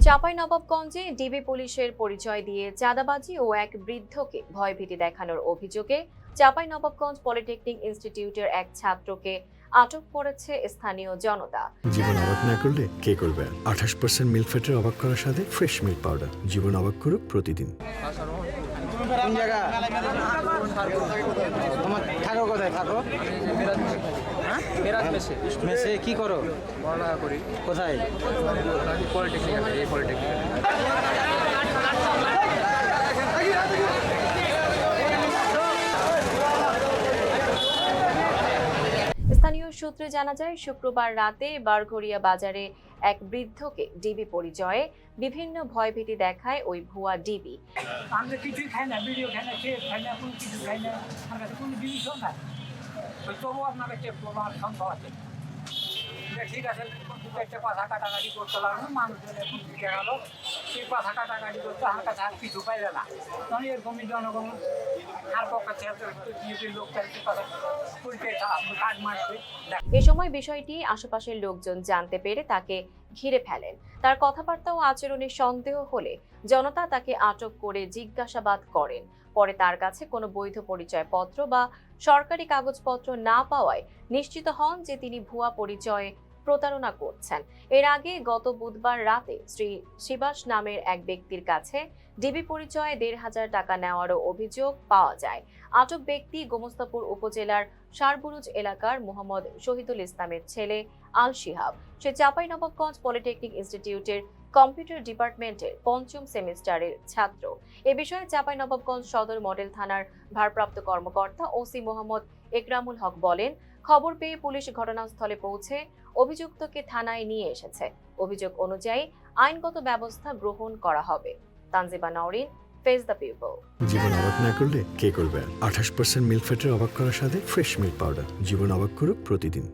চাঁপাইনবাবগঞ্জে DB পুলিশের পরিচয় দিয়ে চাঁদাবাজি ও এক বৃদ্ধকে ভয়ভীতি দেখানোর অভিযোগে চাঁপাইনবাবগঞ্জ পলিটেকনিক ইনস্টিটিউটের এক ছাত্রকে আটক করেছে স্থানীয় জনতা। জীবন অবাক না করলে কে করবে? 28% মিল্ক ফ্যাটের অবাক করার সাথে ফ্রেশ মিল্ক পাউডার। জীবন অবাক করুক প্রতিদিন। কোন জায়গা তোমার থাকো? কোথায় থাকো? মেসে কি করো? পড়ালেখা করি। কোথায়? পলিটেকনিক। স্থানীয় সূত্রে জানা যায়, শুক্রবার রাতে বারঘড়িয়া বাজারে এক বৃদ্ধকে ডিবি পরিচয়ে বিভিন্ন ভয়ভীতি দেখায় ওই ভুয়া ডিবি। আমরা কিছুই খাই না, ভিডিও খাই না, কেক খাই না, কোনো কিছু খাই না, আমার কাছে কোনো জিনিসও নাই। তবু আপনার কাছে প্রমাণ সম্ভব আছে। ঠিক আছে, একটা কথা কাটাকাটি করতে লাগলো, মানুষজন এখন দিকে গেল, সেই কথা কাটাকাটি করতে আমার কাছে আর কিছু পাইলে না। তখন এরকমই জনগণ আর পক্ষে লোক কথা পরিচয় কাজ মারছে। এ সময় বিষয়টি আশেপাশের লোকজন জানতে পেরে তাকে ঘিরে ফেলেন। তার কথাবার্তা ও আচরণে সন্দেহ হলে জনতা তাকে আটক করে জিজ্ঞাসাবাদ করেন। পরে তার কাছে কোনো বৈধ পরিচয়পত্র বা সরকারি কাগজপত্র না পাওয়ায় নিশ্চিত হন যে তিনি ভুয়া পরিচয়ে প্রতারণা করছেন। এর আগে গত বুধবার রাতে শ্রী শিবাস নামের এক ব্যক্তির কাছে ডিবি পরিচয়ে ১৫০০ টাকা নেওয়ারও অভিযোগ পাওয়া যায়। আটক ব্যক্তি গোমস্তাপুর উপজেলার সারবুরুজ এলাকার মোহাম্মদ শহীদুল ইসলামের ছেলে আল শিহাব। সে চাঁপাইনবাবগঞ্জ পলিটেকনিক ইনস্টিটিউটের কম্পিউটার ডিপার্টমেন্টের ৫ম সেমিস্টারের ছাত্র। এ বিষয়ে চাঁপাইনবাবগঞ্জ সদর মডেল থানার ভারপ্রাপ্ত কর্মকর্তা ওসি মোহাম্মদ একরামুল হক বলেন, খবর পেয়ে পুলিশ ঘটনাস্থলে পৌঁছে অভিযুক্তকে থানায় নিয়ে এসেছে। অভিযোগ অনুযায়ী আইনগত ব্যবস্থা গ্রহণ করা হবে। Tanjiba Nawrin, face the people. জীবন অবাক না করলে কে করবে? 28% মিল্ক ফ্যাটের অবাক করার সাথে ফ্রেশ মিল্ক পাউডার। জীবন অবাক করুক প্রতিদিন।